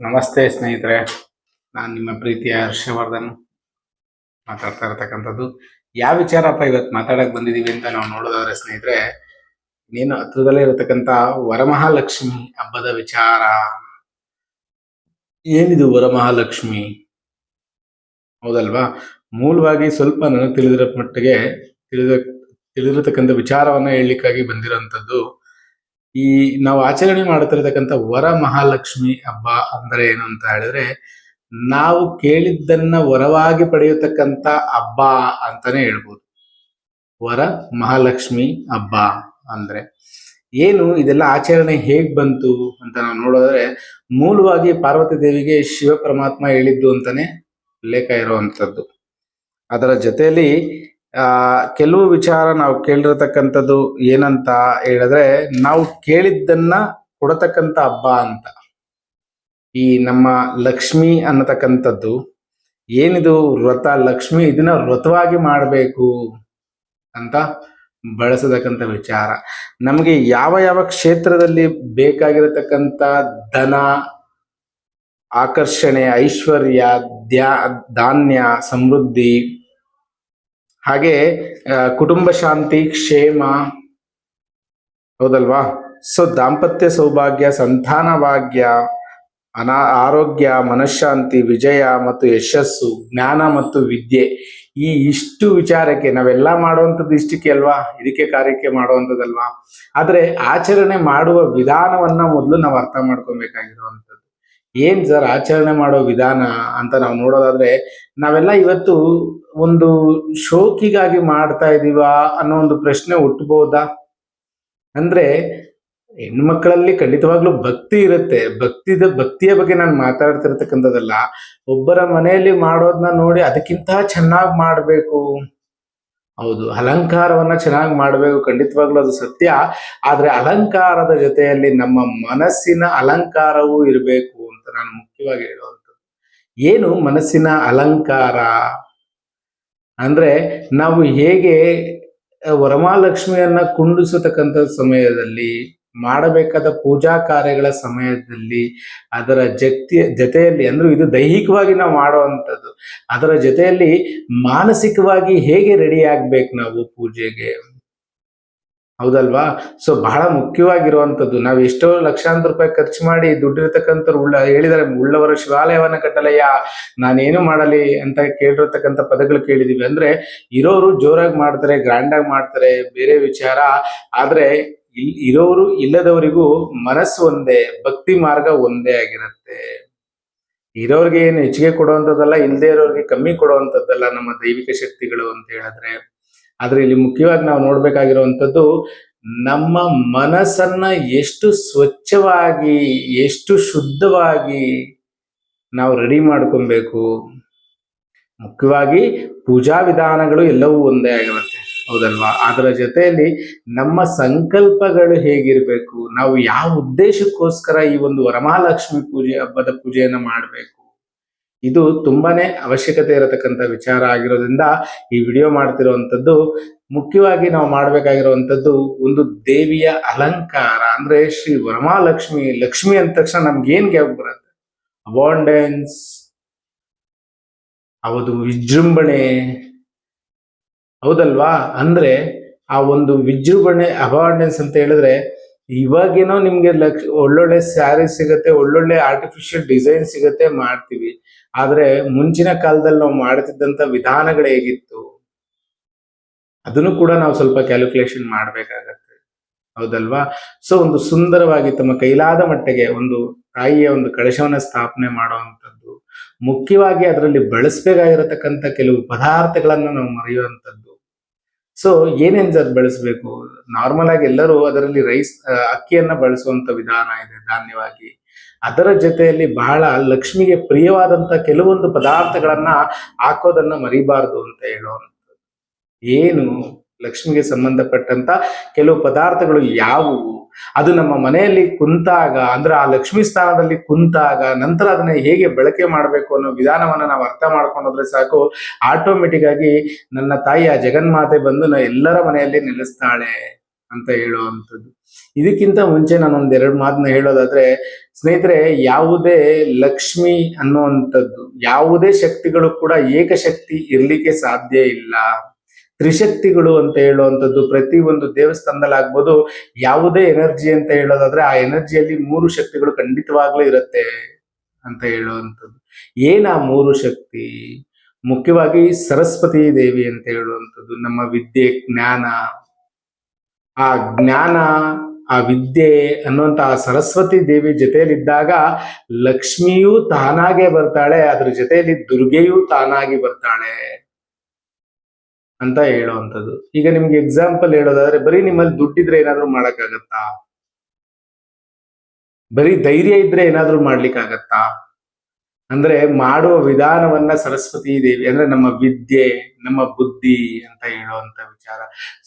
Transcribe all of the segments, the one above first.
ನಮಸ್ತೆ ಸ್ನೇಹಿತರೆ, ನಾನು ನಿಮ್ಮ ಪ್ರೀತಿಯ ಹರ್ಷವರ್ಧನ್ ಮಾತಾಡ್ತಾ ಇರತಕ್ಕಂಥದ್ದು. ಯಾವ ವಿಚಾರಪ್ಪ ಇವತ್ತು ಮಾತಾಡಕ್ ಬಂದಿದೀವಿ ಅಂತ ನಾವು ನೋಡೋದಾದ್ರೆ ಸ್ನೇಹಿತರೆ, ನೀನು ಹತ್ರದಲ್ಲೇ ಇರತಕ್ಕಂಥ ವರಮಹಾಲಕ್ಷ್ಮಿ ಹಬ್ಬದ ವಿಚಾರ. ಏನಿದು ವರಮಹಾಲಕ್ಷ್ಮಿ? ಹೌದಲ್ವಾ? ಮೂಲವಾಗಿ ಸ್ವಲ್ಪ ನನಗೆ ತಿಳಿದಿರೋ ಮಟ್ಟಿಗೆ ತಿಳಿದಿರತಕ್ಕಂಥ ವಿಚಾರವನ್ನ ಹೇಳಲಿಕ್ಕಾಗಿ ಬಂದಿರೋಂಥದ್ದು. ಈ ನಾವು ಆಚರಣೆ ಮಾಡುತ್ತಿರತಕ್ಕಂಥ ವರಮಹಾಲಕ್ಷ್ಮಿ ಹಬ್ಬ ಅಂದ್ರೆ ಏನು ಅಂತ ಹೇಳಿದ್ರೆ, ನಾವು ಕೇಳಿದ್ದನ್ನ ವರವಾಗಿ ಪಡೆಯತಕ್ಕಂಥ ಹಬ್ಬ ಅಂತಾನೆ ಹೇಳ್ಬೋದು. ವರ ಮಹಾಲಕ್ಷ್ಮಿ ಹಬ್ಬ ಅಂದ್ರೆ ಏನು, ಇದೆಲ್ಲ ಆಚರಣೆ ಹೇಗ್ ಬಂತು ಅಂತ ನಾವು ನೋಡೋದ್ರೆ, ಮೂಲವಾಗಿ ಪಾರ್ವತಿ ದೇವಿಗೆ ಶಿವ ಪರಮಾತ್ಮ ಹೇಳಿದ್ದು ಅಂತಾನೆ ಉಲ್ಲೇಖ ಇರುವಂತದ್ದು. ಅದರ ಜೊತೆಯಲ್ಲಿ ಕೆಲವು ವಿಚಾರ ನಾವು ಕೇಳಿರತಕ್ಕಂಥದ್ದು ಏನಂತ ಹೇಳಿದ್ರೆ, ನಾವು ಕೇಳಿದ್ದನ್ನ ಕೊಡತಕ್ಕಂಥ ಹಬ್ಬ ಅಂತ. ಈ ನಮ್ಮ ಲಕ್ಷ್ಮಿ ಅನ್ನತಕ್ಕಂಥದ್ದು ಏನಿದು ವ್ರತ, ಲಕ್ಷ್ಮಿ ಇದನ್ನ ವ್ರತವಾಗಿ ಮಾಡಬೇಕು ಅಂತ ಬಳಸತಕ್ಕಂಥ ವಿಚಾರ. ನಮಗೆ ಯಾವ ಯಾವ ಕ್ಷೇತ್ರದಲ್ಲಿ ಬೇಕಾಗಿರತಕ್ಕಂಥ ಧನ, ಆಕರ್ಷಣೆ, ಐಶ್ವರ್ಯ, ಧಾನ್ಯ, ಸಮೃದ್ಧಿ, ಹಾಗೆ ಕುಟುಂಬ ಶಾಂತಿ, ಕ್ಷೇಮ, ಹೌದಲ್ವಾ? ಸೊ ದಾಂಪತ್ಯ ಸೌಭಾಗ್ಯ, ಸಂತಾನ ಭಾಗ್ಯ, ಆರೋಗ್ಯ, ಮನಃಶಾಂತಿ, ವಿಜಯ ಮತ್ತು ಯಶಸ್ಸು, ಜ್ಞಾನ ಮತ್ತು ವಿದ್ಯೆ, ಈ ಇಷ್ಟು ವಿಚಾರಕ್ಕೆ ನಾವೆಲ್ಲ ಮಾಡುವಂಥದ್ದು ಇಷ್ಟಕ್ಕೆ ಅಲ್ವಾ? ಇದಕ್ಕೆ ಕಾರ್ಯಕ್ಕೆ ಮಾಡುವಂಥದ್ದಲ್ವಾ? ಆದ್ರೆ ಆಚರಣೆ ಮಾಡುವ ವಿಧಾನವನ್ನ ಮೊದಲು ನಾವು ಅರ್ಥ ಮಾಡ್ಕೊಬೇಕಾಗಿರುವಂಥದ್ದು. ಏನ್ ಸರ್ ಆಚರಣೆ ಮಾಡೋ ವಿಧಾನ ಅಂತ ನಾವು ನೋಡೋದಾದ್ರೆ, ನಾವೆಲ್ಲ ಇವತ್ತು ಒಂದು ಶೋಕಿಗಾಗಿ ಮಾಡ್ತಾ ಇದೀವಾ ಅನ್ನೋ ಒಂದು ಪ್ರಶ್ನೆ ಹುಟ್ಟಬಹುದಾ? ಅಂದ್ರೆ ಹೆಣ್ಮಕ್ಳಲ್ಲಿ ಖಂಡಿತವಾಗ್ಲೂ ಭಕ್ತಿ ಇರುತ್ತೆ. ಭಕ್ತಿಯ ಬಗ್ಗೆ ನಾನು ಮಾತಾಡ್ತಿರ್ತಕ್ಕಂಥದ್ದಲ್ಲ. ಒಬ್ಬರ ಮನೆಯಲ್ಲಿ ಮಾಡೋದನ್ನ ನೋಡಿ ಅದಕ್ಕಿಂತ ಚೆನ್ನಾಗಿ ಮಾಡ್ಬೇಕು. ಹೌದು, ಅಲಂಕಾರವನ್ನ ಚೆನ್ನಾಗಿ ಮಾಡ್ಬೇಕು, ಖಂಡಿತವಾಗ್ಲೂ ಅದು ಸತ್ಯ. ಆದ್ರೆ ಅಲಂಕಾರದ ಜೊತೆಯಲ್ಲಿ ನಮ್ಮ ಮನಸ್ಸಿನ ಅಲಂಕಾರವೂ ಇರಬೇಕು ಅಂತ ನಾನು ಮುಖ್ಯವಾಗಿ ಹೇಳುವಂಥದ್ದು. ಏನು ಮನಸ್ಸಿನ ಅಲಂಕಾರ ಅಂದ್ರೆ, ನಾವು ಹೇಗೆ ವರಮಹಾಲಕ್ಷ್ಮಿಯನ್ನ ಕುಂಡಿಸತಕ್ಕಂಥ ಸಮಯದಲ್ಲಿ, ಮಾಡಬೇಕಾದ ಪೂಜಾ ಕಾರ್ಯಗಳ ಸಮಯದಲ್ಲಿ, ಅದರ ಜೊತೆಯಲ್ಲಿ ಅಂದ್ರೆ ಇದು ದೈಹಿಕವಾಗಿ ನಾವು ಮಾಡುವಂಥದ್ದು, ಅದರ ಜೊತೆಯಲ್ಲಿ ಮಾನಸಿಕವಾಗಿ ಹೇಗೆ ರೆಡಿ ಆಗ್ಬೇಕು ನಾವು ಪೂಜೆಗೆ, ಹೌದಲ್ವಾ? ಸೊ ಬಹಳ ಮುಖ್ಯವಾಗಿರುವಂಥದ್ದು. ನಾವು ಎಷ್ಟೋ ಲಕ್ಷಾಂತರ ರೂಪಾಯಿ ಖರ್ಚು ಮಾಡಿ ದುಡ್ಡಿರ್ತಕ್ಕಂಥವ್ರು ಹೇಳಿದಾರೆ, ಉಳ್ಳವರ ಶಿವಾಲಯವನ್ನ ಕಟ್ಟಲಯ್ಯ, ನಾನೇನು ಮಾಡಲಿ ಅಂತ ಕೇಳಿರ್ತಕ್ಕಂಥ ಪದಗಳು ಕೇಳಿದೀವಿ. ಅಂದ್ರೆ ಇರೋರು ಜೋರಾಗಿ ಮಾಡ್ತಾರೆ, ಗ್ರ್ಯಾಂಡ್ ಆಗಿ ಮಾಡ್ತಾರೆ, ಬೇರೆ ವಿಚಾರ. ಆದ್ರೆ ಇರೋರು ಇಲ್ಲದವರಿಗೂ ಮನಸ್ಸು ಒಂದೇ, ಭಕ್ತಿ ಮಾರ್ಗ ಒಂದೇ ಆಗಿರುತ್ತೆ. ಇರೋರಿಗೆ ಏನು ಹೆಚ್ಚಿಗೆ ಕೊಡುವಂಥದ್ದಲ್ಲ, ಇಲ್ಲದೆ ಇರೋರಿಗೆ ಕಮ್ಮಿ ಕೊಡುವಂಥದ್ದಲ್ಲ ನಮ್ಮ ದೈವಿಕ ಶಕ್ತಿಗಳು ಅಂತ ಹೇಳಿದ್ರೆ. ಆದ್ರೆ ಇಲ್ಲಿ ಮುಖ್ಯವಾಗಿ ನಾವು ನೋಡ್ಬೇಕಾಗಿರುವಂಥದ್ದು, ನಮ್ಮ ಮನಸ್ಸನ್ನ ಎಷ್ಟು ಸ್ವಚ್ಛವಾಗಿ, ಎಷ್ಟು ಶುದ್ಧವಾಗಿ ನಾವು ರೆಡಿ ಮಾಡ್ಕೊಬೇಕು. ಮುಖ್ಯವಾಗಿ ಪೂಜಾ ವಿಧಾನಗಳು ಎಲ್ಲವೂ ಒಂದೇ ಆಗಿರುತ್ತೆ, ಹೌದಲ್ವಾ? ಅದರ ಜೊತೆಯಲ್ಲಿ ನಮ್ಮ ಸಂಕಲ್ಪಗಳು ಹೇಗಿರ್ಬೇಕು, ನಾವು ಯಾವ ಉದ್ದೇಶಕ್ಕೋಸ್ಕರ ಈ ಒಂದು ವರಮಹಾಲಕ್ಷ್ಮಿ ಹಬ್ಬದ ಪೂಜೆಯನ್ನ ಮಾಡಬೇಕು, ಇದು ತುಂಬಾನೇ ಅವಶ್ಯಕತೆ ಇರತಕ್ಕಂಥ ವಿಚಾರ ಆಗಿರೋದ್ರಿಂದ ಈ ವಿಡಿಯೋ ಮಾಡ್ತಿರುವಂಥದ್ದು. ಮುಖ್ಯವಾಗಿ ನಾವು ಮಾಡ್ಬೇಕಾಗಿರುವಂಥದ್ದು ಒಂದು ದೇವಿಯ ಅಲಂಕಾರ. ಅಂದ್ರೆ ಶ್ರೀ ವರಮಹಾಲಕ್ಷ್ಮಿ, ಲಕ್ಷ್ಮಿ ಅಂದ ತಕ್ಷಣ ನಮ್ಗೆ ಏನ್ ಗ್ಯಾಪ್ ಬರುತ್ತೆ? ಅಬಾಂಡೆನ್ಸ್, ಅವದು ವಿಜೃಂಭಣೆ, ಹೌದಲ್ವಾ? ಅಂದ್ರೆ ಆ ಒಂದು ವಿಜೃಂಭಣೆ, ಅಬಾಂಡೆನ್ಸ್ ಅಂತ ಹೇಳಿದ್ರೆ, ಇವಾಗೇನೋ ನಿಮ್ಗೆ ಒಳ್ಳೊಳ್ಳೆ ಸ್ಯಾರಿ ಸಿಗತ್ತೆ, ಒಳ್ಳೊಳ್ಳೆ ಆರ್ಟಿಫಿಷಿಯಲ್ ಡಿಸೈನ್ ಸಿಗತ್ತೆ, ಮಾಡ್ತೀವಿ. ಆದ್ರೆ ಮುಂಚಿನ ಕಾಲದಲ್ಲಿ ನಾವು ಮಾಡ್ತಿದ್ದಂತ ವಿಧಾನಗಳು ಹೇಗಿತ್ತು ಅದನ್ನು ಕೂಡ ನಾವು ಸ್ವಲ್ಪ ಕ್ಯಾಲ್ಕುಲೇಷನ್ ಮಾಡ್ಬೇಕಾಗತ್ತೆ, ಹೌದಲ್ವಾ? ಸೊ ಒಂದು ಸುಂದರವಾಗಿ ತಮ್ಮ ಕೈಲಾದ ಮಟ್ಟಿಗೆ ಒಂದು ತಾಯಿಯ ಒಂದು ಕಳಶವನ್ನ ಸ್ಥಾಪನೆ ಮಾಡುವಂಥದ್ದು, ಮುಖ್ಯವಾಗಿ ಅದರಲ್ಲಿ ಬಳಸಬೇಕಾಗಿರತಕ್ಕಂಥ ಕೆಲವು ಪದಾರ್ಥಗಳನ್ನ ನಾವು ಮರೆಯುವಂಥದ್ದು. ಸೊ ಏನೇನ್ ಬಳಸಬೇಕು? ನಾರ್ಮಲ್ ಆಗಿ ಎಲ್ಲರೂ ಅದರಲ್ಲಿ ಅಕ್ಕಿಯನ್ನ ಬಳಸುವಂತ ವಿಧಾನ ಇದೆ, ಧಾನ್ಯವಾಗಿ. ಅದರ ಜೊತೆಯಲ್ಲಿ ಬಹಳ ಲಕ್ಷ್ಮಿಗೆ ಪ್ರಿಯವಾದಂತ ಕೆಲವೊಂದು ಪದಾರ್ಥಗಳನ್ನ ಹಾಕೋದನ್ನ ಮರಿಬಾರ್ದು ಅಂತ ಹೇಳುವಂಥದ್ದು. ಏನು ಲಕ್ಷ್ಮಿಗೆ ಸಂಬಂಧಪಟ್ಟಂತ ಕೆಲವು ಪದಾರ್ಥಗಳು ಯಾವುವು, ಅದು ನಮ್ಮ ಮನೆಯಲ್ಲಿ ಕುಂತಾಗ, ಅಂದ್ರೆ ಆ ಲಕ್ಷ್ಮಿ ಸ್ಥಾನದಲ್ಲಿ ಕುಂತಾಗ ನಂತರ ಅದನ್ನ ಹೇಗೆ ಬಳಕೆ ಮಾಡಬೇಕು ಅನ್ನೋ ವಿಧಾನವನ್ನ ನಾವು ಅರ್ಥ ಮಾಡ್ಕೊಂಡೋದ್ರೆ ಸಾಕು, ಆಟೋಮೆಟಿಕ್ ಆಗಿ ನನ್ನ ತಾಯಿ ಆ ಜಗನ್ಮಾತೆ ಬಂದು ಎಲ್ಲರ ಮನೆಯಲ್ಲಿ ನೆಲೆಸ್ತಾಳೆ ಅಂತ ಹೇಳುವಂಥದ್ದು. ಇದಕ್ಕಿಂತ ಮುಂಚೆ ನಾನು ಒಂದೆರಡು ಮಾತನ್ನ ಹೇಳೋದಾದ್ರೆ, ಸ್ನೇಹಿತರೆ, ಯಾವುದೇ ಲಕ್ಷ್ಮಿ ಅನ್ನುವಂಥದ್ದು, ಯಾವುದೇ ಶಕ್ತಿಗಳು ಕೂಡ ಏಕಶಕ್ತಿ ಇರ್ಲಿಕ್ಕೆ ಸಾಧ್ಯ ಇಲ್ಲ. ತ್ರಿಶಕ್ತಿಗಳು ಅಂತ ಹೇಳುವಂಥದ್ದು ಪ್ರತಿ ಒಂದು ದೇವಸ್ಥಾನದಲ್ಲಿ ಆಗ್ಬೋದು. ಯಾವುದೇ ಎನರ್ಜಿ ಅಂತ ಹೇಳೋದಾದ್ರೆ ಆ ಎನರ್ಜಿಯಲ್ಲಿ 3 ಶಕ್ತಿಗಳು ಖಂಡಿತವಾಗ್ಲೂ ಇರುತ್ತೆ ಅಂತ ಹೇಳುವಂಥದ್ದು. ಏನ 3 ಶಕ್ತಿ? ಮುಖ್ಯವಾಗಿ ಸರಸ್ವತಿ ದೇವಿ ಅಂತ ಹೇಳುವಂಥದ್ದು ನಮ್ಮ ವಿದ್ಯೆ, ಜ್ಞಾನ. ಆ ಜ್ಞಾನ, ಆ ವಿದ್ಯೆ ಅನ್ನುವಂತ ಆ ಸರಸ್ವತಿ ದೇವಿ ಜೊತೆಯಲ್ಲಿದ್ದಾಗ ಲಕ್ಷ್ಮಿಯೂ ತಾನಾಗೆ ಬರ್ತಾಳೆ, ಅದ್ರ ಜೊತೆಯಲ್ಲಿ ದುರ್ಗೆಯೂ ತಾನಾಗಿ ಬರ್ತಾಳೆ ಅಂತ ಹೇಳುವಂಥದ್ದು. ಈಗ ನಿಮ್ಗೆ ಎಕ್ಸಾಂಪಲ್ ಹೇಳೋದಾದ್ರೆ, ಬರೀ ನಿಮ್ಮಲ್ಲಿ ದುಡ್ಡಿದ್ರೆ ಏನಾದ್ರೂ ಮಾಡಕ್ಕಾಗತ್ತಾ? ಬರೀ ಧೈರ್ಯ ಇದ್ರೆ ಏನಾದ್ರೂ ಮಾಡ್ಲಿಕ್ಕಾಗತ್ತಾ? ಅಂದ್ರೆ ಮಾಡುವ ವಿಧಾನವನ್ನ ಸರಸ್ವತಿ ದೇವಿ ಅಂದ್ರೆ ನಮ್ಮ ವಿದ್ಯೆ, ನಮ್ಮ ಬುದ್ಧಿ ಅಂತ ಹೇಳುವಂತ ವಿಚಾರ.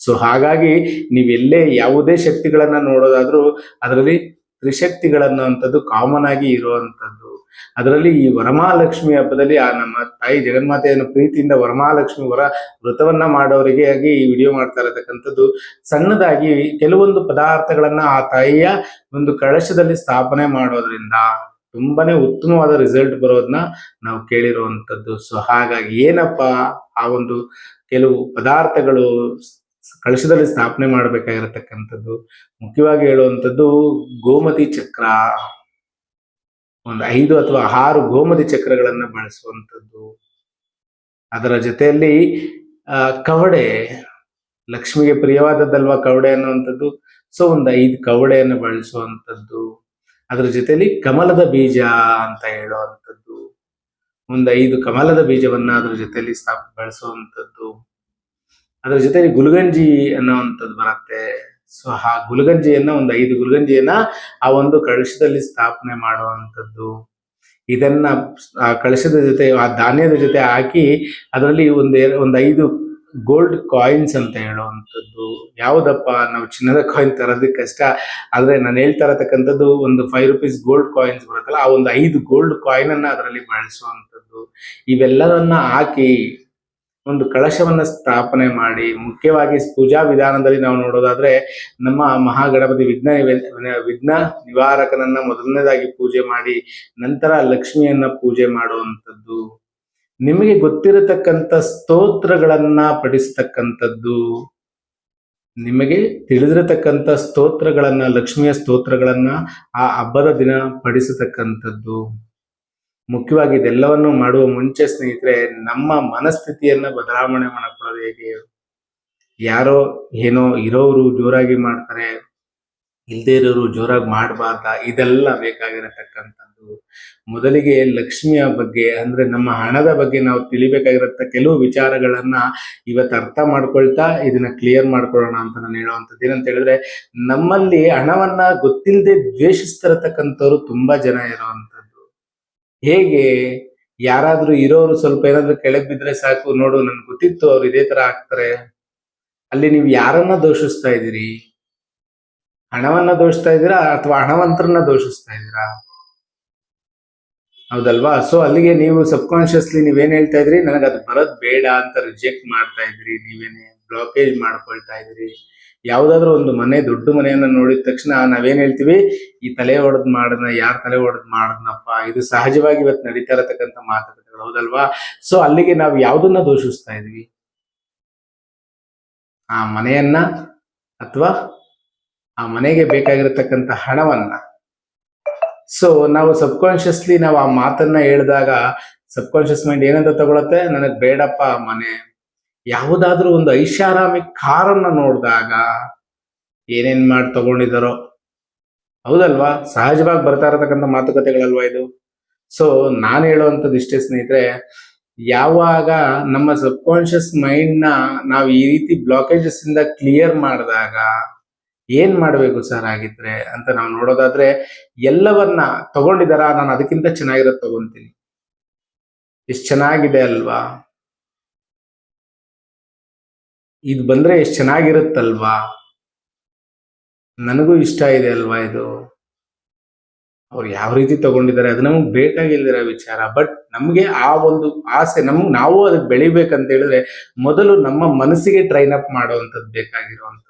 ಸೊ ಹಾಗಾಗಿ ನೀವೆಲ್ಲೇ ಯಾವುದೇ ಶಕ್ತಿಗಳನ್ನ ನೋಡೋದಾದ್ರೂ ಅದರಲ್ಲಿ ತ್ರಿಶಕ್ತಿಗಳನ್ನುವಂಥದ್ದು ಕಾಮನ್ ಆಗಿ ಇರುವಂತದ್ದು. ಅದರಲ್ಲಿ ಈ ವರಮಹಾಲಕ್ಷ್ಮಿ ಹಬ್ಬದಲ್ಲಿ ಆ ನಮ್ಮ ತಾಯಿ ಜಗನ್ಮಾತೆಯನ್ನು ಪ್ರೀತಿಯಿಂದ ವರಮಹಾಲಕ್ಷ್ಮಿ ವ್ರತವನ್ನ ಮಾಡೋರಿಗೆ ಆಗಿ ಈ ವಿಡಿಯೋ ಮಾಡ್ತಾ ಇರತಕ್ಕಂಥದ್ದು. ಸಣ್ಣದಾಗಿ ಕೆಲವೊಂದು ಪದಾರ್ಥಗಳನ್ನ ಆ ತಾಯಿಯ ಒಂದು ಕಳಶದಲ್ಲಿ ಸ್ಥಾಪನೆ ಮಾಡೋದ್ರಿಂದ ತುಂಬಾನೇ ಉತ್ತಮವಾದ ರಿಸಲ್ಟ್ ಬರೋದನ್ನ ನಾವು ಕೇಳಿರುವಂತದ್ದು. ಸೊ ಹಾಗಾಗಿ ಏನಪ್ಪ ಆ ಒಂದು ಕೆಲವು ಪದಾರ್ಥಗಳು ಕಳಶದಲ್ಲಿ ಸ್ಥಾಪನೆ ಮಾಡಬೇಕಾಗಿರತಕ್ಕಂಥದ್ದು, ಮುಖ್ಯವಾಗಿ ಹೇಳುವಂಥದ್ದು ಗೋಮತಿ ಚಕ್ರ, ಒಂದು 5 ಅಥವಾ 6 ಗೋಮತಿ ಚಕ್ರಗಳನ್ನ ಬಳಸುವಂಥದ್ದು. ಅದರ ಜೊತೆಯಲ್ಲಿ ಕವಡೆ, ಲಕ್ಷ್ಮಿಗೆ ಪ್ರಿಯವಾದದ್ದಲ್ವಾ ಕವಡೆ ಅನ್ನುವಂಥದ್ದು. ಸೊ ಒಂದು 5 ಕವಡೆಯನ್ನು ಬಳಸುವಂಥದ್ದು. ಅದರ ಜೊತೆಯಲ್ಲಿ ಕಮಲದ ಬೀಜ ಅಂತ ಹೇಳುವಂಥದ್ದು, ಒಂದು 5 ಕಮಲದ ಬೀಜವನ್ನ ಅದ್ರ ಜೊತೆಯಲ್ಲಿ ಬಳಸುವಂಥದ್ದು. ಅದ್ರ ಜೊತೆಲಿ ಗುಲ್ಗಂಜಿ ಅನ್ನುವಂಥದ್ದು ಬರುತ್ತೆ. ಸೊ ಆ ಗುಲ್ಗಂಜಿಯನ್ನ ಒಂದು 5 ಗುಲ್ಗಂಜಿಯನ್ನ ಆ ಒಂದು ಕಳಶದಲ್ಲಿ ಸ್ಥಾಪನೆ ಮಾಡುವಂಥದ್ದು. ಇದನ್ನ ಆ ಕಳಶದ ಜೊತೆ ಆ ಧಾನ್ಯದ ಜೊತೆ ಹಾಕಿ ಅದರಲ್ಲಿ ಒಂದು 5 ಗೋಲ್ಡ್ ಕಾಯಿನ್ಸ್ ಅಂತ ಹೇಳುವಂಥದ್ದು. ಯಾವುದಪ್ಪ, ನಾವು ಚಿನ್ನದ ಕಾಯಿನ್ ತರೋದಕ್ಕೆ ಕಷ್ಟ, ಆದ್ರೆ ನಾನು ಹೇಳ್ತಾ ಇರತಕ್ಕಂಥದ್ದು ಒಂದು 5 ರೂಪೀಸ್ ಗೋಲ್ಡ್ ಕಾಯಿನ್ಸ್ ಬರುತ್ತಲ್ಲ, ಆ ಒಂದು 5 ಗೋಲ್ಡ್ ಕಾಯಿನ್ ಅನ್ನ ಅದರಲ್ಲಿ ಬಳಸುವಂಥದ್ದು. ಇವೆಲ್ಲವನ್ನ ಹಾಕಿ ಒಂದು ಕಳಶವನ್ನ ಸ್ಥಾಪನೆ ಮಾಡಿ, ಮುಖ್ಯವಾಗಿ ಪೂಜಾ ವಿಧಾನದಲ್ಲಿ ನಾವು ನೋಡೋದಾದ್ರೆ ನಮ್ಮ ಮಹಾಗಣಪತಿ ವಿಘ್ನ ನಿವಾರಕನನ್ನ ಮೊದಲನೇದಾಗಿ ಪೂಜೆ ಮಾಡಿ ನಂತರ ಲಕ್ಷ್ಮಿಯನ್ನ ಪೂಜೆ ಮಾಡುವಂಥದ್ದು. ನಿಮಗೆ ಗೊತ್ತಿರತಕ್ಕಂಥ ಸ್ತೋತ್ರಗಳನ್ನ ಪಠಿಸ್ತಕ್ಕಂಥದ್ದು, ನಿಮಗೆ ತಿಳಿದಿರತಕ್ಕಂಥ ಸ್ತೋತ್ರಗಳನ್ನ, ಲಕ್ಷ್ಮಿಯ ಸ್ತೋತ್ರಗಳನ್ನ ಆ ಹಬ್ಬದ ದಿನ ಪಠಿಸತಕ್ಕಂಥದ್ದು. ಮುಖ್ಯವಾಗಿ ಇದೆಲ್ಲವನ್ನು ಮಾಡುವ ಮುಂಚೆ ಸ್ನೇಹಿತರೆ, ನಮ್ಮ ಮನಸ್ಥಿತಿಯನ್ನ ಬದಲಾವಣೆ ಮಾಡ್ಕೊಳ್ಳೋದು ಹೇಗೆ? ಯಾರೋ ಏನೋ ಇರೋರು ಜೋರಾಗಿ ಮಾಡ್ತಾರೆ, ಇಲ್ದೇ ಇರೋರು ಜೋರಾಗಿ ಮಾಡಬಾರ್ದ? ಇದೆಲ್ಲ ಬೇಕಾಗಿರತಕ್ಕಂಥದ್ದು. ಮೊದಲಿಗೆ ಲಕ್ಷ್ಮಿಯ ಬಗ್ಗೆ ಅಂದ್ರೆ ನಮ್ಮ ಹಣದ ಬಗ್ಗೆ ನಾವು ತಿಳಿಬೇಕಾಗಿರತ್ತ ಕೆಲವು ವಿಚಾರಗಳನ್ನ ಇವತ್ತು ಅರ್ಥ ಮಾಡ್ಕೊಳ್ತಾ ಇದನ್ನ ಕ್ಲಿಯರ್ ಮಾಡ್ಕೊಳ್ಳೋಣ ಅಂತ ನಾನು ಹೇಳುವಂಥದ್ದು. ಏನಂತ ಹೇಳಿದ್ರೆ, ನಮ್ಮಲ್ಲಿ ಹಣವನ್ನ ಗೊತ್ತಿಲ್ಲದೆ ದ್ವೇಷಿಸ್ತಿರತಕ್ಕಂಥವ್ರು ತುಂಬಾ ಜನ ಇರುವಂಥದ್ದು. ಹೇಗೆ? ಯಾರಾದ್ರೂ ಇರೋರು ಸ್ವಲ್ಪ ಏನಾದ್ರೂ ಕೆಳಗ್ ಬಿದ್ರೆ ಸಾಕು, ನೋಡು ನನ್ಗೆ ಗೊತ್ತಿತ್ತು ಅವ್ರು ಇದೇ ತರ ಆಗ್ತಾರೆ. ಅಲ್ಲಿ ನೀವು ಯಾರನ್ನ ದೋಷಿಸ್ತಾ ಇದ್ದೀರಿ? ಹಣವನ್ನ ದೋಷಿಸ್ತಾ ಇದ್ದೀರಾ ಅಥವಾ ಹಣವಂತರನ್ನ ದೋಷಿಸ್ತಾ ಇದ್ದೀರಾ? ಹೌದಲ್ವಾ? ಸೊ ಅಲ್ಲಿಗೆ ನೀವು ಸಬ್ಕಾನ್ಶಿಯಸ್ಲಿ ನೀವೇನ್ ಹೇಳ್ತಾ ಇದ್ರಿ, ನನಗೆ ಅದು ಬರೋದ್ ಬೇಡ ಅಂತ ರಿಜೆಕ್ಟ್ ಮಾಡ್ತಾ ಇದ್ರಿ, ನೀವೇನೆ ಬ್ಲಾಕೇಜ್ ಮಾಡ್ಕೊಳ್ತಾ ಇದ್ರಿ. ಯಾವ್ದಾದ್ರು ಒಂದು ಮನೆ, ದೊಡ್ಡ ಮನೆಯನ್ನ ನೋಡಿದ ತಕ್ಷಣ ನಾವೇನ್ ಹೇಳ್ತೀವಿ, ಈ ತಲೆ ಹೊಡೆದ್ ಮಾಡದ್ನ, ಯಾರ್ ತಲೆ ಹೊಡೆದ್ ಮಾಡದ್ನಪ್ಪ. ಇದು ಸಹಜವಾಗಿ ಇವತ್ತು ನಡೀತಾ ಇರತಕ್ಕಂಥ ಮಾತುಕತೆಗಳು, ಹೌದಲ್ವಾ? ಸೊ ಅಲ್ಲಿಗೆ ನಾವು ಯಾವ್ದನ್ನ ದೋಷಿಸ್ತಾ ಇದೀವಿ? ಆ ಮನೆಯನ್ನ ಅಥವಾ ಆ ಮನೆಗೆ ಬೇಕಾಗಿರತಕ್ಕಂಥ ಹಣವನ್ನ. ಸೊ ನಾವು ಸಬ್ಕಾನ್ಶಿಯಸ್ಲಿ ನಾವು ಆ ಮಾತನ್ನ ಹೇಳಿದಾಗ ಸಬ್ಕಾನ್ಶಿಯಸ್ ಮೈಂಡ್ ಏನಂತ ತಗೊಳತ್ತೆ, ನನಗ್ ಬೇಡಪ್ಪ ಆ ಮನೆ. ಯಾವುದಾದ್ರೂ ಒಂದು ಐಷಾರಾಮಿ ಕಾರನ್ನ ನೋಡಿದಾಗ ಏನೇನ್ ಮಾಡಿ ತಗೊಂಡಿದಾರೋ, ಹೌದಲ್ವಾ? ಸಹಜವಾಗಿ ಬರ್ತಾ ಇರತಕ್ಕಂಥ ಮಾತುಕತೆಗಳಲ್ವಾ ಇದು. ಸೊ ನಾನು ಹೇಳುವಂಥದ್ದು ಇಷ್ಟೇ ಸ್ನೇಹಿತರೆ, ಯಾವಾಗ ನಮ್ಮ ಸಬ್ಕಾನ್ಶಿಯಸ್ ಮೈಂಡ್ ನ ನಾವು ಈ ರೀತಿ ಬ್ಲಾಕೇಜಸ್ ಇಂದ ಕ್ಲಿಯರ್ ಮಾಡಿದಾಗ ಏನ್ ಮಾಡ್ಬೇಕು ಸರ್ ಆಗಿದ್ರೆ ಅಂತ ನಾವು ನೋಡೋದಾದ್ರೆ, ಎಲ್ಲವನ್ನ ತಗೊಂಡಿದಾರ, ನಾನು ಅದಕ್ಕಿಂತ ಚೆನ್ನಾಗಿರೋದು ತಗೊಂತೀನಿ. ಎಷ್ಟ್ ಚೆನ್ನಾಗಿದೆ ಅಲ್ವಾ, ಇದು ಬಂದ್ರೆ ಎಷ್ಟ್ ಚೆನ್ನಾಗಿರುತ್ತಲ್ವಾ, ನನಗೂ ಇಷ್ಟ ಇದೆ ಅಲ್ವಾ ಇದು. ಅವ್ರು ಯಾವ ರೀತಿ ತಗೊಂಡಿದ್ದಾರೆ ಅದು ನಮಗ್ ಬೇಕಾಗಿಲ್ದಿರೋ ವಿಚಾರ. ಬಟ್ ನಮ್ಗೆ ಆ ಒಂದು ಆಸೆ, ನಾವು ಅದಕ್ಕೆ ಬೆಳಿಬೇಕಂತ ಹೇಳಿದ್ರೆ ಮೊದಲು ನಮ್ಮ ಮನಸ್ಸಿಗೆ ಟ್ರೈನ್ ಅಪ್ ಮಾಡುವಂಥದ್ದು ಬೇಕಾಗಿರುವಂಥದ್ದು.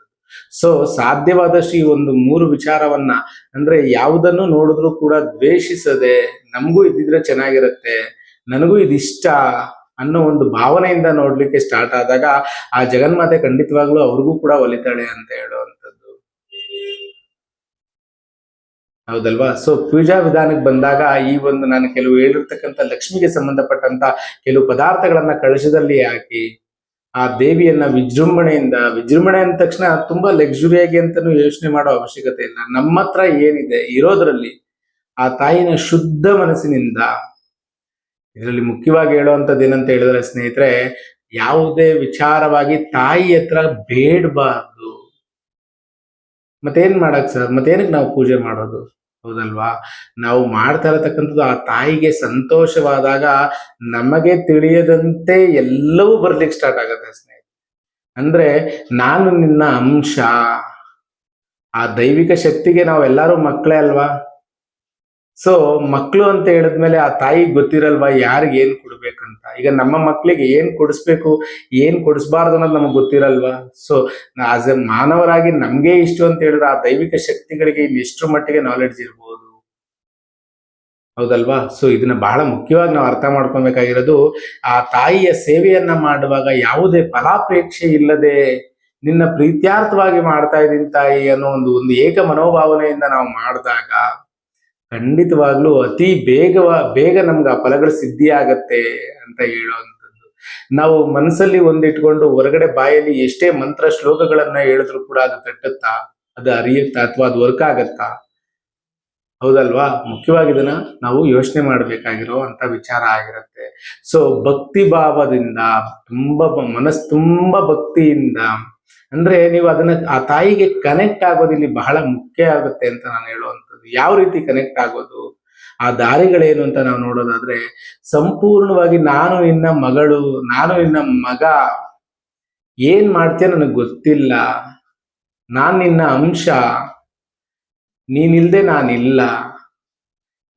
ಸೊ ಸಾಧ್ಯವಾದಷ್ಟು ಈ ಒಂದು 3 ವಿಚಾರವನ್ನ, ಅಂದ್ರೆ ಯಾವುದನ್ನು ನೋಡಿದ್ರು ಕೂಡ ದ್ವೇಷಿಸದೆ, ನಮಗೂ ಇದ್ದಿದ್ರೆ ಚೆನ್ನಾಗಿರುತ್ತೆ, ನನಗೂ ಇದಿಷ್ಟ ಅನ್ನೋ ಒಂದು ಭಾವನೆಯಿಂದ ನೋಡ್ಲಿಕ್ಕೆ ಸ್ಟಾರ್ಟ್ ಆದಾಗ ಆ ಜಗನ್ಮಾತೆ ಖಂಡಿತವಾಗ್ಲೂ ಅವ್ರಿಗೂ ಕೂಡ ಒಲಿತಾಳೆ ಅಂತ ಹೇಳುವಂಥದ್ದು. ಹೌದಲ್ವಾ? ಸೊ ಪೂಜಾ ವಿಧಾನಕ್ಕೆ ಬಂದಾಗ ಈ ಒಂದು ನಾನು ಕೆಲವು ಹೇಳಿರ್ತಕ್ಕಂಥ ಲಕ್ಷ್ಮಿಗೆ ಸಂಬಂಧಪಟ್ಟಂತ ಕೆಲವು ಪದಾರ್ಥಗಳನ್ನ ಕಳಶದಲ್ಲಿ ಹಾಕಿ ಆ ದೇವಿಯನ್ನ ವಿಜೃಂಭಣೆ ಅಂದ ತಕ್ಷಣ ತುಂಬಾ ಲಕ್ಸುರಿಯಾಗಿ ಅಂತಾನು ಯೋಚನೆ ಮಾಡೋ ಅವಶ್ಯಕತೆ ಇಲ್ಲ. ನಮ್ಮ ಹತ್ರ ಏನಿದೆ ಇರೋದ್ರಲ್ಲಿ ಆ ತಾಯಿನ ಶುದ್ಧ ಮನಸ್ಸಿನಿಂದ, ಇದರಲ್ಲಿ ಮುಖ್ಯವಾಗಿ ಹೇಳುವಂಥದ್ದು ಏನಂತ ಹೇಳಿದ್ರೆ ಸ್ನೇಹಿತರೆ, ಯಾವುದೇ ವಿಚಾರವಾಗಿ ತಾಯಿ ಹತ್ರ ಬೇಡಬಾರ್ದು. ಮತ್ತೇನ್ ಮಾಡಕ್ ಸರ್, ಮತ್ತೇನಕ್ಕೆ ನಾವು ಪೂಜೆ ಮಾಡೋದು? ಹೌದಲ್ವಾ? ನಾವು ಮಾಡ್ತಾ ಇರತಕ್ಕಂಥದ್ದು ಆ ತಾಯಿಗೆ ಸಂತೋಷವಾದಾಗ ನಮಗೆ ತಿಳಿಯದಂತೆ ಎಲ್ಲವೂ ಬರ್ಲಿಕ್ಕೆ ಸ್ಟಾರ್ಟ್ ಆಗತ್ತೆ ಸ್ನೇಹಿತರೆ. ಅಂದ್ರೆ ನಾನು ನಿನ್ನ ಅಂಶ, ಆ ದೈವಿಕ ಶಕ್ತಿಗೆ ನಾವೆಲ್ಲರೂ ಮಕ್ಕಳೇ ಅಲ್ವಾ? ಸೊ ಮಕ್ಕಳು ಅಂತ ಹೇಳಿದ್ಮೇಲೆ ಆ ತಾಯಿಗೆ ಗೊತ್ತಿರಲ್ವಾ ಯಾರಿಗೆ ಏನ್ ಕೊಡ್ಬೇಕಂತ. ಈಗ ನಮ್ಮ ಮಕ್ಕಳಿಗೆ ಏನ್ ಕೊಡಿಸ್ಬೇಕು, ಏನ್ ಕೊಡಿಸ್ಬಾರ್ದು ಅನ್ನೋದು ನಮಗೆ ಗೊತ್ತಿರಲ್ವಾ? ಸೊ ಆಸ್ ಎ ಮಾನವರಾಗಿ ನಮ್ಗೆ ಇಷ್ಟು ಅಂತ ಹೇಳಿದ್ರೆ ಆ ದೈವಿಕ ಶಕ್ತಿಗಳಿಗೆ ಇನ್ನೆಷ್ಟರ ಮಟ್ಟಿಗೆ ನಾಲೆಡ್ಜ್ ಇರ್ಬೋದು, ಹೌದಲ್ವಾ? ಸೊ ಇದನ್ನ ಬಹಳ ಮುಖ್ಯವಾಗಿ ನಾವು ಅರ್ಥ ಮಾಡ್ಕೊಬೇಕಾಗಿರೋದು, ಆ ತಾಯಿಯ ಸೇವೆಯನ್ನ ಮಾಡುವಾಗ ಯಾವುದೇ ಫಲಾಪೇಕ್ಷೆ ಇಲ್ಲದೆ ನಿನ್ನ ಪ್ರೀತ್ಯಾರ್ಥವಾಗಿ ಮಾಡ್ತಾ ಇದ್ದೀನಿ ತಾಯಿ ಅನ್ನೋ ಒಂದು ಏಕ ಮನೋಭಾವನೆಯಿಂದ ನಾವು ಮಾಡಿದಾಗ ಖಂಡಿತವಾಗ್ಲೂ ಅತಿ ಬೇಗ ನಮ್ಗೆ ಆ ಫಲಗಳು ಸಿದ್ಧಿ ಆಗತ್ತೆ ಅಂತ ಹೇಳುವಂಥದ್ದು. ನಾವು ಮನಸ್ಸಲ್ಲಿ ಒಂದಿಟ್ಕೊಂಡು ಹೊರಗಡೆ ಬಾಯಲ್ಲಿ ಎಷ್ಟೇ ಮಂತ್ರ ಶ್ಲೋಕಗಳನ್ನ ಹೇಳಿದ್ರು ಕೂಡ ಅದು ತಟ್ಟುತ್ತಾ, ಅದು ಅರಿಯುತ್ತಾ, ಅಥವಾ ಅದು ವರ್ಕ್ ಆಗತ್ತಾ? ಹೌದಲ್ವಾ? ಮುಖ್ಯವಾಗಿ ಇದನ್ನ ನಾವು ಯೋಚನೆ ಮಾಡಬೇಕಾಗಿರೋ ಅಂತ ವಿಚಾರ ಆಗಿರುತ್ತೆ. ಸೊ ಭಕ್ತಿ ಭಾವದಿಂದ, ಮನಸ್ಸು ತುಂಬಾ ಭಕ್ತಿಯಿಂದ, ಅಂದ್ರೆ ನೀವು ಅದನ್ನ ಆ ತಾಯಿಗೆ ಕನೆಕ್ಟ್ ಆಗೋದು ಇಲ್ಲಿ ಬಹಳ ಮುಖ್ಯ ಆಗುತ್ತೆ ಅಂತ ನಾನು ಹೇಳುವಂಥದ್ದು. ಯಾವ ರೀತಿ ಕನೆಕ್ಟ್ ಆಗೋದು, ಆ ದಾರಿಗಳೇನು ಅಂತ ನಾವು ನೋಡೋದಾದ್ರೆ, ಸಂಪೂರ್ಣವಾಗಿ ನಾನು ನಿನ್ನ ಮಗಳು, ನಾನು ನಿನ್ನ ಮಗ, ಏನ್ ಮಾಡ್ತೀಯ ನನಗೆ ಗೊತ್ತಿಲ್ಲ, ನಾನ್ ನಿನ್ನ ಅಂಶ, ನೀನಿಲ್ದೆ ನಾನಿಲ್ಲ,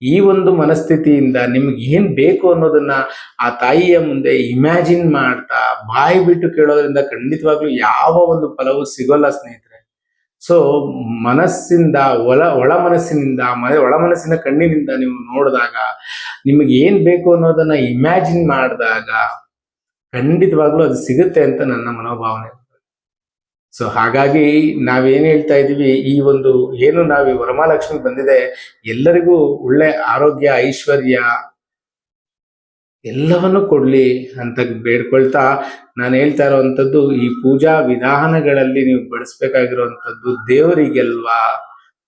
ಈ ಒಂದು ಮನಸ್ಥಿತಿಯಿಂದ ನಿಮ್ಗೆ ಏನ್ ಬೇಕು ಅನ್ನೋದನ್ನ ಆ ತಾಯಿಯ ಮುಂದೆ ಇಮ್ಯಾಜಿನ್ ಮಾಡ್ತಾ ಬಾಯಿ ಬಿಟ್ಟು ಕೇಳೋದ್ರಿಂದ ಖಂಡಿತವಾಗ್ಲೂ ಯಾವ ಒಂದು ಫಲವು ಸಿಗೋಲ್ಲ ಸ್ನೇಹಿತರೆ. ಸೊ ಮನಸ್ಸಿಂದ, ಒಳ ಮನಸ್ಸಿನಿಂದ, ಒಳ ಮನಸ್ಸಿನ ಕಣ್ಣಿನಿಂದ ನೀವು ನೋಡಿದಾಗ, ನಿಮಗೆ ಏನ್ ಬೇಕು ಅನ್ನೋದನ್ನ ಇಮ್ಯಾಜಿನ್ ಮಾಡಿದಾಗ ಖಂಡಿತವಾಗ್ಲೂ ಅದು ಸಿಗುತ್ತೆ ಅಂತ ನನ್ನ ಮನೋಭಾವನೆ. ಸೊ ಹಾಗಾಗಿ ನಾವೇನ್ ಹೇಳ್ತಾ ಇದೀವಿ, ಈ ಒಂದು ಏನು ನಾವು ವರಮಹಾಲಕ್ಷ್ಮಿ ಬಂದಿದೆ, ಎಲ್ಲರಿಗೂ ಒಳ್ಳೆ ಆರೋಗ್ಯ, ಐಶ್ವರ್ಯ ಎಲ್ಲವನ್ನು ಕೊಡ್ಲಿ ಅಂತ ಬೇಡ್ಕೊಳ್ತಾ ನಾನು ಹೇಳ್ತಾ ಇರುವಂತದ್ದು, ಈ ಪೂಜಾ ವಿಧಾನಗಳಲ್ಲಿ ನೀವು ಬಳಸ್ಬೇಕಾಗಿರುವಂತದ್ದು ದೇವರಿಗೆಲ್ವಾ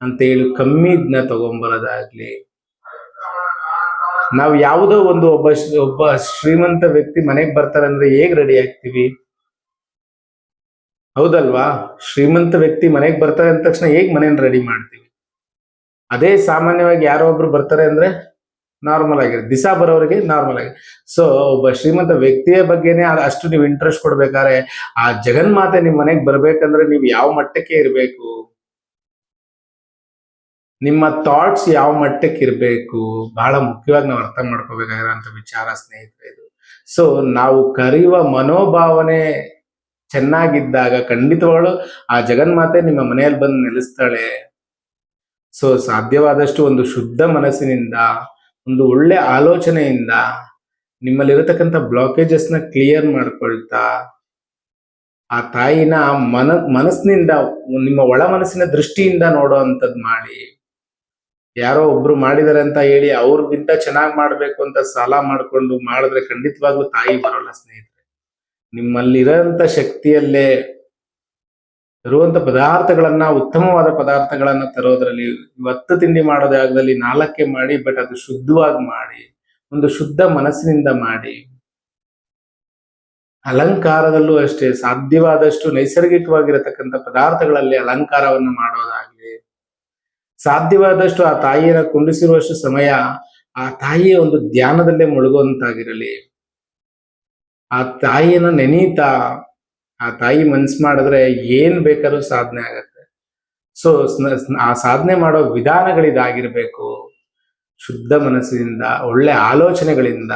ಅಂತ ಹೇಳಿ ಕಮ್ಮಿ ಇದನ್ನ ತಗೊಂಬರೋದಾಗ್ಲಿ. ನಾವು ಯಾವುದೋ ಒಬ್ಬ ಶ್ರೀಮಂತ ವ್ಯಕ್ತಿ ಮನೆಗೆ ಬರ್ತಾರೆ ಅಂದ್ರೆ ಹೇಗ್ ರೆಡಿ ಆಗ್ತೀವಿ? ಹೌದಲ್ವಾ? ಶ್ರೀಮಂತ ವ್ಯಕ್ತಿ ಮನೆಗೆ ಬರ್ತಾರೆ ಅಂದ ತಕ್ಷಣ ಹೇಗ್ ಮನೇನ ರೆಡಿ ಮಾಡ್ತೀವಿ? ಅದೇ ಸಾಮಾನ್ಯವಾಗಿ ಯಾರೋ ಒಬ್ರು ಬರ್ತಾರೆ ಅಂದ್ರೆ ನಾರ್ಮಲ್ ಆಗಿರುತ್ತೆ, ದಿಸ ಬರೋರಿಗೆ ನಾರ್ಮಲ್ ಆಗಿ. ಸೊ ಒಬ್ಬ ಶ್ರೀಮಂತ ವ್ಯಕ್ತಿಯ ಬಗ್ಗೆನೇ ಅಷ್ಟು ನೀವು ಇಂಟ್ರೆಸ್ಟ್ ಕೊಡ್ಬೇಕಾದ್ರೆ, ಆ ಜಗನ್ಮಾತೆ ನಿಮ್ ಮನೆಗೆ ಬರ್ಬೇಕಂದ್ರೆ ನೀವು ಯಾವ ಮಟ್ಟಕ್ಕೆ ಇರ್ಬೇಕು, ನಿಮ್ಮ ಥಾಟ್ಸ್ ಯಾವ ಮಟ್ಟಕ್ಕೆ ಇರ್ಬೇಕು, ಬಹಳ ಮುಖ್ಯವಾಗಿ ನಾವು ಅರ್ಥ ಮಾಡ್ಕೋಬೇಕಾಗಿರೋಂಥ ವಿಚಾರ ಸ್ನೇಹಿತರೆ ಇದು. ಸೊ ನಾವು ಕರೆಯುವ ಮನೋಭಾವನೆ ಚೆನ್ನಾಗಿದ್ದಾಗ ಖಂಡಿತವಾಗ್ಲು ಆ ಜಗನ್ಮಾತೆ ನಿಮ್ಮ ಮನೆಯಲ್ಲಿ ಬಂದು ನೆಲೆಸ್ತಾಳೆ. ಸೊ ಸಾಧ್ಯವಾದಷ್ಟು ಒಂದು ಶುದ್ಧ ಮನಸ್ಸಿನಿಂದ, ಒಂದು ಒಳ್ಳೆ ಆಲೋಚನೆಯಿಂದ ನಿಮ್ಮಲ್ಲಿರತಕ್ಕಂಥ ಬ್ಲಾಕೇಜಸ್ನ ಕ್ಲಿಯರ್ ಮಾಡ್ಕೊಳ್ತಾ, ಆ ತಾಯಿನ ಮನಸ್ಸಿನಿಂದ, ನಿಮ್ಮ ಒಳ ಮನಸ್ಸಿನ ದೃಷ್ಟಿಯಿಂದ ನೋಡೋ ಅಂಥದ್ದು ಮಾಡಿ. ಯಾರೋ ಒಬ್ರು ಮಾಡಿದಾರೆ ಅಂತ ಹೇಳಿ ಅವ್ರಿಗಿಂತ ಚೆನ್ನಾಗಿ ಮಾಡ್ಬೇಕು ಅಂತ ಸಾಲ ಮಾಡ್ಕೊಂಡು ಮಾಡಿದ್ರೆ ಖಂಡಿತವಾಗ್ಲೂ ತಾಯಿ ಬರೋಲ್ಲ ಸ್ನೇಹಿತರೆ. ನಿಮ್ಮಲ್ಲಿರೋಂಥ ಶಕ್ತಿಯಲ್ಲೇ ಇರುವಂತ ಪದಾರ್ಥಗಳನ್ನ, ಉತ್ತಮವಾದ ಪದಾರ್ಥಗಳನ್ನ ತರೋದ್ರಲ್ಲಿ, 10 ತಿಂಡಿ ಮಾಡೋ ಜಾಗದಲ್ಲಿ 4 ಮಾಡಿ, ಬಟ್ ಅದು ಶುದ್ಧವಾಗಿ ಮಾಡಿ, ಒಂದು ಶುದ್ಧ ಮನಸ್ಸಿನಿಂದ ಮಾಡಿ. ಅಲಂಕಾರದಲ್ಲೂ ಅಷ್ಟೇ, ಸಾಧ್ಯವಾದಷ್ಟು ನೈಸರ್ಗಿಕವಾಗಿರತಕ್ಕಂಥ ಪದಾರ್ಥಗಳಲ್ಲಿ ಅಲಂಕಾರವನ್ನು ಮಾಡೋದಾಗ್ಲಿ, ಸಾಧ್ಯವಾದಷ್ಟು ಆ ತಾಯಿಯನ್ನ ಕುಂಡಿಸಿರುವಷ್ಟು ಸಮಯ ಆ ತಾಯಿಯ ಒಂದು ಧ್ಯಾನದಲ್ಲೇ ಮುಳುಗುವಂತಾಗಿರಲಿ. ಆ ತಾಯಿಯನ್ನ ನೆನೀತಾ, ಆ ತಾಯಿ ಮನ್ಸು ಮಾಡಿದ್ರೆ ಏನ್ ಬೇಕಾದ್ರೂ ಸಾಧನೆ ಆಗತ್ತೆ. ಸೊ ಆ ಸಾಧನೆ ಮಾಡೋ ವಿಧಾನಗಳಿದಾಗಿರ್ಬೇಕು. ಶುದ್ಧ ಮನಸ್ಸಿನಿಂದ, ಒಳ್ಳೆ ಆಲೋಚನೆಗಳಿಂದ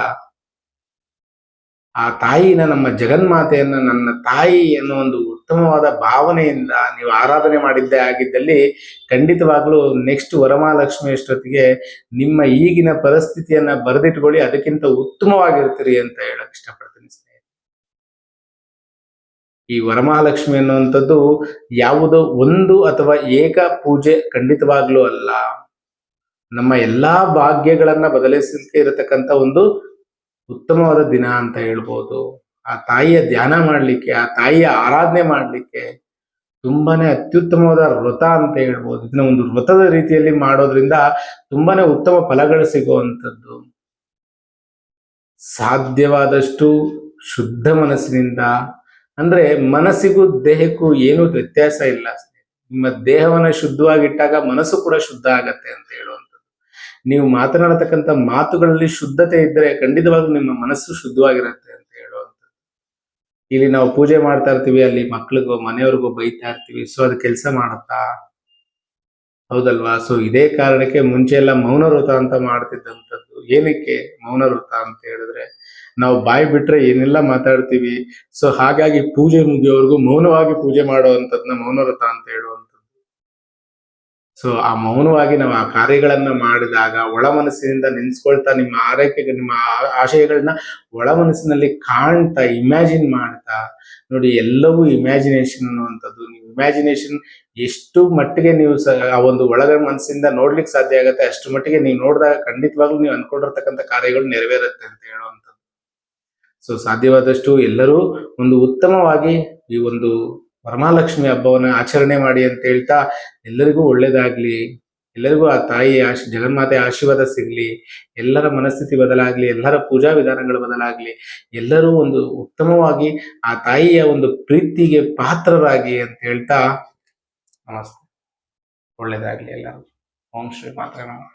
ಆ ತಾಯಿನ, ನಮ್ಮ ಜಗನ್ಮಾತೆಯನ್ನ ನನ್ನ ತಾಯಿ ಅನ್ನೋ ಒಂದು ಉತ್ತಮವಾದ ಭಾವನೆಯಿಂದ ನೀವು ಆರಾಧನೆ ಮಾಡಿದ್ದೇ ಆಗಿದ್ದಲ್ಲಿ ಖಂಡಿತವಾಗ್ಲೂ ನೆಕ್ಸ್ಟ್ ವರಮಹಾಲಕ್ಷ್ಮಿ ಅಷ್ಟೊತ್ತಿಗೆ ನಿಮ್ಮ ಈಗಿನ ಪರಿಸ್ಥಿತಿಯನ್ನ ಬರೆದಿಟ್ಕೊಳ್ಳಿ, ಅದಕ್ಕಿಂತ ಉತ್ತಮವಾಗಿರ್ತೀರಿ ಅಂತ ಹೇಳಕ್ ಇಷ್ಟಪಡ್ತೀನಿ ಸ್ನೇಹಿತರೆ. ಈ ವರಮಹಾಲಕ್ಷ್ಮಿ ಅನ್ನುವಂಥದ್ದು ಯಾವುದೋ ಒಂದು ಅಥವಾ ಏಕ ಪೂಜೆ ಖಂಡಿತವಾಗ್ಲೂ ಅಲ್ಲ. ನಮ್ಮ ಎಲ್ಲಾ ಭಾಗ್ಯಗಳನ್ನ ಬದಲಿಸಲಿಕ್ಕೆ ಇರತಕ್ಕಂತ ಒಂದು ಉತ್ತಮವಾದ ದಿನ ಅಂತ ಹೇಳ್ಬೋದು. ಆ ತಾಯಿಯ ಧ್ಯಾನ ಮಾಡ್ಲಿಕ್ಕೆ, ಆ ತಾಯಿಯ ಆರಾಧನೆ ಮಾಡ್ಲಿಕ್ಕೆ ತುಂಬಾನೇ ಅತ್ಯುತ್ತಮವಾದ ವ್ರತ ಅಂತ ಹೇಳ್ಬೋದು. ಇದನ್ನ ಒಂದು ವ್ರತದ ರೀತಿಯಲ್ಲಿ ಮಾಡೋದ್ರಿಂದ ತುಂಬಾನೇ ಉತ್ತಮ ಫಲಗಳು ಸಿಗುವಂಥದ್ದು. ಸಾಧ್ಯವಾದಷ್ಟು ಶುದ್ಧ ಮನಸ್ಸಿನಿಂದ, ಅಂದ್ರೆ ಮನಸ್ಸಿಗೂ ದೇಹಕ್ಕೂ ಏನು ವ್ಯತ್ಯಾಸ ಇಲ್ಲ. ನಿಮ್ಮ ದೇಹವನ್ನ ಶುದ್ಧವಾಗಿಟ್ಟಾಗ ಮನಸ್ಸು ಕೂಡ ಶುದ್ಧ ಆಗತ್ತೆ ಅಂತ ಹೇಳುವಂಥದ್ದು. ನೀವು ಮಾತನಾಡತಕ್ಕಂಥ ಮಾತುಗಳಲ್ಲಿ ಶುದ್ಧತೆ ಇದ್ದರೆ ಖಂಡಿತವಾಗ್ಲೂ ನಿಮ್ಮ ಮನಸ್ಸು ಶುದ್ಧವಾಗಿರುತ್ತೆ ಅಂತ ಹೇಳುವಂಥದ್ದು. ಇಲ್ಲಿ ನಾವು ಪೂಜೆ ಮಾಡ್ತಾ ಇರ್ತೀವಿ, ಅಲ್ಲಿ ಮಕ್ಳಿಗೋ ಮನೆಯವ್ರಿಗೋ ಬೈತಾ ಇರ್ತೀವಿ. ಸೊ ಅದು ಕೆಲಸ ಮಾಡುತ್ತಾ? ಹೌದಲ್ವಾ? ಸೊ ಇದೇ ಕಾರಣಕ್ಕೆ ಮುಂಚೆ ಎಲ್ಲ ಮೌನ ವ್ರತ ಅಂತ ಮಾಡ್ತಿದ್ದಂಥದ್ದು. ಏನಕ್ಕೆ ಮೌನ ವ್ರತ ಅಂತ ಹೇಳಿದ್ರೆ, ನಾವು ಬಾಯಿ ಬಿಟ್ರೆ ಏನೆಲ್ಲ ಮಾತಾಡ್ತೀವಿ. ಸೊ ಹಾಗಾಗಿ ಪೂಜೆ ಮುಗಿಯೋವರೆಗೂ ಮೌನವಾಗಿ ಪೂಜೆ ಮಾಡುವಂಥದ್ನ ಮೌನ ವ್ರತ ಅಂತ ಹೇಳುವಂಥದ್ದು. ಸೊ ಆ ಮೌನವಾಗಿ ನಾವು ಆ ಕಾರ್ಯಗಳನ್ನ ಮಾಡಿದಾಗ ಒಳ ಮನಸ್ಸಿನಿಂದ ನೆನ್ಸ್ಕೊಳ್ತಾ, ನಿಮ್ಮ ಆರೈಕೆಗೆ ನಿಮ್ಮ ಆಶಯಗಳನ್ನ ಒಳ ಮನಸ್ಸಿನಲ್ಲಿ ಕಾಣ್ತಾ, ಇಮ್ಯಾಜಿನ್ ಮಾಡ್ತಾ ನೋಡಿ. ಎಲ್ಲವೂ ಇಮ್ಯಾಜಿನೇಷನ್ ಅನ್ನುವಂಥದ್ದು. ನೀವು ಇಮ್ಯಾಜಿನೇಷನ್ ಎಷ್ಟು ಮಟ್ಟಿಗೆ ನೀವು ಆ ಒಂದು ಒಳಗ ಮನಸ್ಸಿಂದ ನೋಡ್ಲಿಕ್ಕೆ ಸಾಧ್ಯ ಆಗತ್ತೆ, ಅಷ್ಟು ಮಟ್ಟಿಗೆ ನೀವು ನೋಡಿದಾಗ ಖಂಡಿತವಾಗ್ಲೂ ನೀವು ಅನ್ಕೊಂಡಿರ್ತಕ್ಕಂಥ ಕಾರ್ಯಗಳು ನೆರವೇರುತ್ತೆ ಅಂತ ಹೇಳುವಂಥದ್ದು. ಸೊ ಸಾಧ್ಯವಾದಷ್ಟು ಎಲ್ಲರೂ ಒಂದು ಉತ್ತಮವಾಗಿ ಈ ಒಂದು ವರಮಹಾಲಕ್ಷ್ಮಿ ಹಬ್ಬವನ್ನ ಆಚರಣೆ ಮಾಡಿ ಅಂತ ಹೇಳ್ತಾ, ಎಲ್ಲರಿಗೂ ಒಳ್ಳೇದಾಗ್ಲಿ, ಎಲ್ಲರಿಗೂ ಆ ತಾಯಿಯ ಜಗನ್ಮಾತೆ ಆಶೀರ್ವಾದ ಸಿಗ್ಲಿ, ಎಲ್ಲರ ಮನಸ್ಥಿತಿ ಬದಲಾಗ್ಲಿ, ಎಲ್ಲರ ಪೂಜಾ ವಿಧಾನಗಳು ಬದಲಾಗ್ಲಿ, ಎಲ್ಲರೂ ಒಂದು ಉತ್ತಮವಾಗಿ ಆ ತಾಯಿಯ ಒಂದು ಪ್ರೀತಿಗೆ ಪಾತ್ರರಾಗಿ ಅಂತ ಹೇಳ್ತಾ ನಮಸ್ತೆ. ಒಳ್ಳೇದಾಗ್ಲಿ ಎಲ್ಲರೂ. ಓಂ ಶ್ರೀ ಮಾತ್ರ ನಮಃ.